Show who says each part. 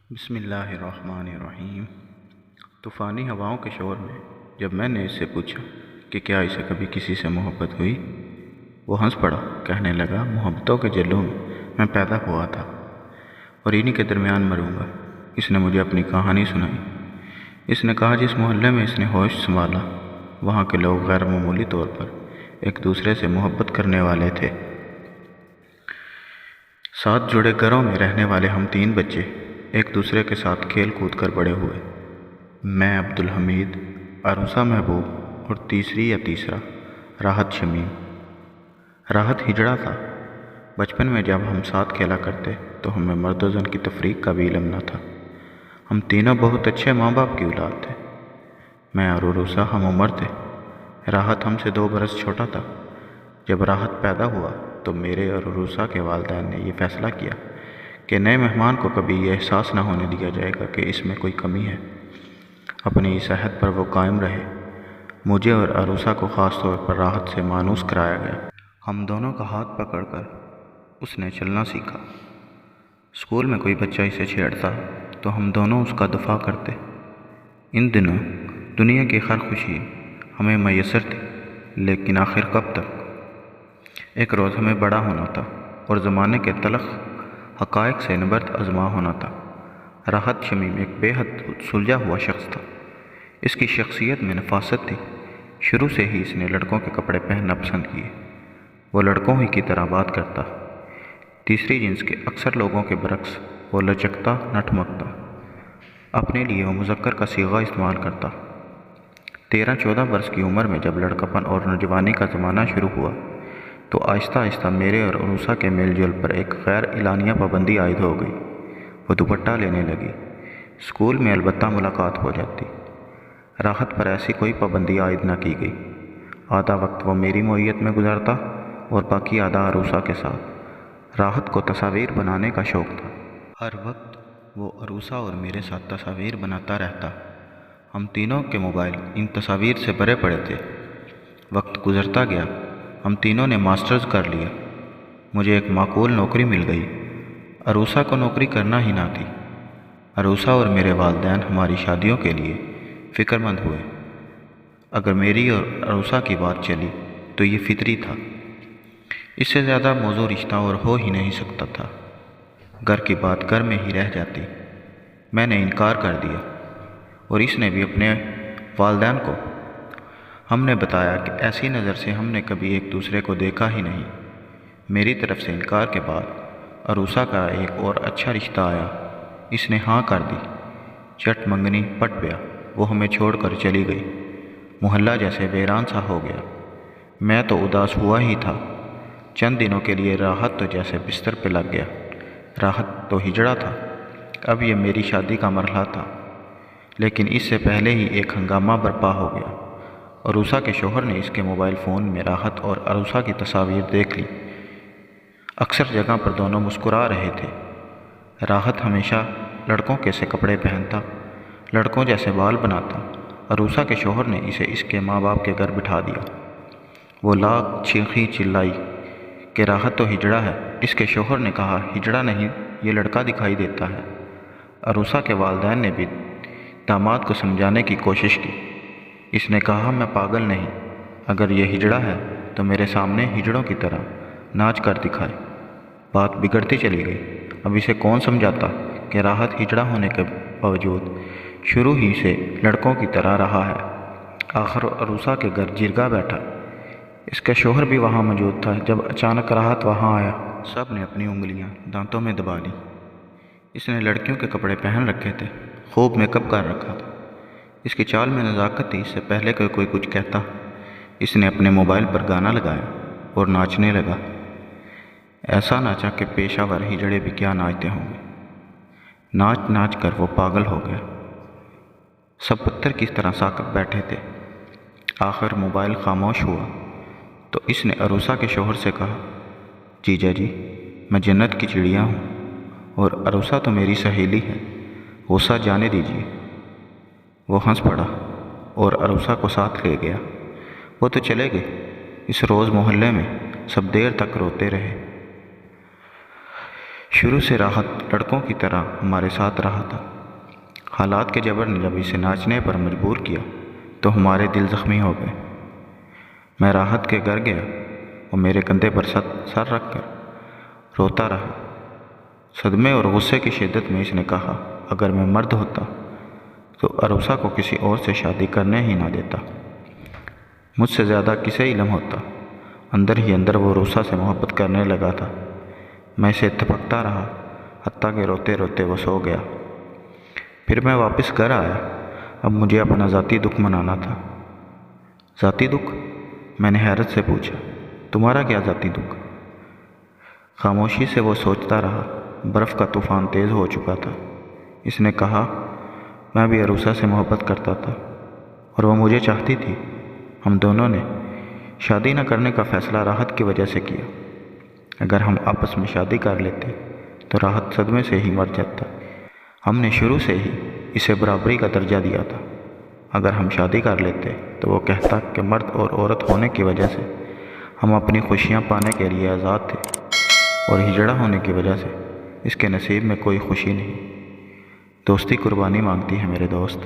Speaker 1: بسم اللہ الرحمن الرحیم۔ طوفانی ہواؤں کے شور میں جب میں نے اس سے پوچھا کہ کیا اسے کبھی کسی سے محبت ہوئی، وہ ہنس پڑا، کہنے لگا محبتوں کے جلوں میں پیدا ہوا تھا اور انہی کے درمیان مروں گا۔ اس نے مجھے اپنی کہانی سنائی۔ اس نے کہا جس محلے میں اس نے ہوش سنبھالا وہاں کے لوگ غیر معمولی طور پر ایک دوسرے سے محبت کرنے والے تھے۔ ساتھ جڑے گھروں میں رہنے والے ہم 3 بچے ایک دوسرے کے ساتھ کھیل کود کر بڑے ہوئے۔ میں عبدالحمید، عروسہ محبوب اور تیسرا راحت شمیم۔ راحت ہجڑا تھا۔ بچپن میں جب ہم ساتھ کھیلا کرتے تو ہمیں مرد و زن کی تفریق کا بھی علم نہ تھا۔ ہم تینوں بہت اچھے ماں باپ کی اولاد تھے۔ میں اور عروسہ ہم عمر تھے۔ راحت ہم سے 2 برس چھوٹا تھا۔ جب راحت پیدا ہوا تو میرے اور عروسہ کے والدین نے یہ فیصلہ کیا کہ نئے مہمان کو کبھی یہ احساس نہ ہونے دیا جائے گا کہ اس میں کوئی کمی ہے۔ اپنی اس عہد پر وہ قائم رہے۔ مجھے اور عروسہ کو خاص طور پر راحت سے مانوس کرایا گیا۔ ہم دونوں کا ہاتھ پکڑ کر اس نے چلنا سیکھا۔ اسکول میں کوئی بچہ اسے چھیڑتا تو ہم دونوں اس کا دفاع کرتے۔ ان دنوں دنیا کی ہر خوشی ہمیں میسر تھی، لیکن آخر کب تک؟ ایک روز ہمیں بڑا ہونا تھا اور زمانے کے تلخ حقائق سے نبرد آزما ہونا تھا۔ راحت شمیم ایک بے حد سلجھا ہوا شخص تھا۔ اس کی شخصیت میں نفاست تھی۔ شروع سے ہی اس نے لڑکوں کے کپڑے پہننا پسند کیے۔ وہ لڑکوں ہی کی طرح بات کرتا۔ تیسری جنس کے اکثر لوگوں کے برعکس وہ لچکتا نہ ٹھمکتا۔ اپنے لیے وہ مذکر کا صیغہ استعمال کرتا۔ 13-14 برس کی عمر میں جب لڑکپن اور نوجوانی کا زمانہ شروع ہوا تو آہستہ آہستہ میرے اور عروسہ کے میل جول پر ایک غیر اعلانیہ پابندی عائد ہو گئی۔ وہ دوپٹہ لینے لگی۔ اسکول میں البتہ ملاقات ہو جاتی۔ راحت پر ایسی کوئی پابندی عائد نہ کی گئی۔ آدھا وقت وہ میری معیت میں گزارتا اور باقی آدھا عروسہ کے ساتھ۔ راحت کو تصاویر بنانے کا شوق تھا۔ ہر وقت وہ عروسہ اور میرے ساتھ تصاویر بناتا رہتا۔ ہم تینوں کے موبائل ان تصاویر سے بھرے پڑے تھے۔ وقت گزرتا گیا۔ ہم تینوں نے ماسٹرز کر لیا۔ مجھے ایک معقول نوکری مل گئی۔ عروسہ کو نوکری کرنا ہی نہ تھی۔ عروسہ اور میرے والدین ہماری شادیوں کے لیے فکر مند ہوئے۔ اگر میری اور عروسہ کی بات چلی تو یہ فطری تھا۔ اس سے زیادہ موزوں رشتہ اور ہو ہی نہیں سکتا تھا۔ گھر کی بات گھر میں ہی رہ جاتی۔ میں نے انکار کر دیا اور اس نے بھی اپنے والدین کو۔ ہم نے بتایا کہ ایسی نظر سے ہم نے کبھی ایک دوسرے کو دیکھا ہی نہیں۔ میری طرف سے انکار کے بعد عروسہ کا ایک اور اچھا رشتہ آیا۔ اس نے ہاں کر دی۔ چٹ منگنی پٹ پیا۔ وہ ہمیں چھوڑ کر چلی گئی۔ محلہ جیسے ویران سا ہو گیا۔ میں تو اداس ہوا ہی تھا۔ چند دنوں کے لیے راحت تو جیسے بستر پہ لگ گیا۔ راحت تو ہجڑا تھا۔ اب یہ میری شادی کا مرحلہ تھا، لیکن اس سے پہلے ہی ایک ہنگامہ برپا ہو گیا۔ عروسہ کے شوہر نے اس کے موبائل فون میں راحت اور عروسہ کی تصاویر دیکھ لی۔ اکثر جگہ پر دونوں مسکرا رہے تھے۔ راحت ہمیشہ لڑکوں کے سے کپڑے پہنتا، لڑکوں جیسے بال بناتا۔ عروسہ کے شوہر نے اسے اس کے ماں باپ کے گھر بٹھا دیا۔ وہ لاکھ چیخی چلائی کہ راحت تو ہجڑا ہے۔ اس کے شوہر نے کہا ہجڑا نہیں، یہ لڑکا دکھائی دیتا ہے۔ عروسہ کے والدین نے بھی داماد کو سمجھانے کی کوشش کی۔ اس نے کہا میں پاگل نہیں، اگر یہ ہجڑا ہے تو میرے سامنے ہجڑوں کی طرح ناچ کر دکھائے۔ بات بگڑتی چلی گئی۔ اب اسے کون سمجھاتا کہ راحت ہجڑا ہونے کے باوجود شروع ہی سے لڑکوں کی طرح رہا ہے۔ آخر عروسہ کے گھر جرگا بیٹھا۔ اس کا شوہر بھی وہاں موجود تھا جب اچانک راحت وہاں آیا۔ سب نے اپنی انگلیاں دانتوں میں دبا لیں۔ اس نے لڑکیوں کے کپڑے پہن رکھے تھے، خوب میک اپ کر رکھا تھا۔ اس کی چال میں نزاکت تھی۔ اس سے پہلے کہ کوئی کچھ کہتا اس نے اپنے موبائل پر گانا لگایا اور ناچنے لگا۔ ایسا ناچا کہ پیشہ ور ہجڑے بھی کیا ناچتے ہوں گے۔ ناچ ناچ کر وہ پاگل ہو گیا۔ سب پتھر کی طرح ساکت بیٹھے تھے۔ آخر موبائل خاموش ہوا تو اس نے عروسہ کے شوہر سے کہا جیجا جی، میں جنت کی چڑیا ہوں اور عروسہ تو میری سہیلی ہے، غصہ جانے دیجیے۔ وہ ہنس پڑا اور عروسہ کو ساتھ لے گیا۔ وہ تو چلے گئے۔ اس روز محلے میں سب دیر تک روتے رہے۔ شروع سے راحت لڑکوں کی طرح ہمارے ساتھ رہا تھا۔ حالات کے جبر نے جب اسے ناچنے پر مجبور کیا تو ہمارے دل زخمی ہو گئے۔ میں راحت کے گھر گیا، وہ میرے کندھے پر سر رکھ کر روتا رہا۔ صدمے اور غصے کی شدت میں اس نے کہا، اگر میں مرد ہوتا تو عروسہ کو کسی اور سے شادی کرنے ہی نہ دیتا۔ مجھ سے زیادہ کسے علم ہوتا؟ اندر ہی اندر وہ عروسہ سے محبت کرنے لگا تھا۔ میں اسے تپکتا رہا حتیٰ کہ روتے روتے وہ سو گیا۔ پھر میں واپس گھر آیا۔ اب مجھے اپنا ذاتی دکھ منانا تھا۔ ذاتی دکھ؟ میں نے حیرت سے پوچھا، تمہارا کیا ذاتی دکھ؟ خاموشی سے وہ سوچتا رہا۔ برف کا طوفان تیز ہو چکا تھا۔ اس نے کہا، میں بھی عروسہ سے محبت کرتا تھا اور وہ مجھے چاہتی تھی۔ ہم دونوں نے شادی نہ کرنے کا فیصلہ راحت کی وجہ سے کیا۔ اگر ہم آپس میں شادی کر لیتے تو راحت صدمے سے ہی مر جاتا۔ ہم نے شروع سے ہی اسے برابری کا درجہ دیا تھا۔ اگر ہم شادی کر لیتے تو وہ کہتا کہ مرد اور عورت ہونے کی وجہ سے ہم اپنی خوشیاں پانے کے لیے آزاد تھے، اور ہجڑا ہونے کی وجہ سے اس کے نصیب میں کوئی خوشی نہیں۔ دوستی قربانی مانگتی ہے میرے دوست۔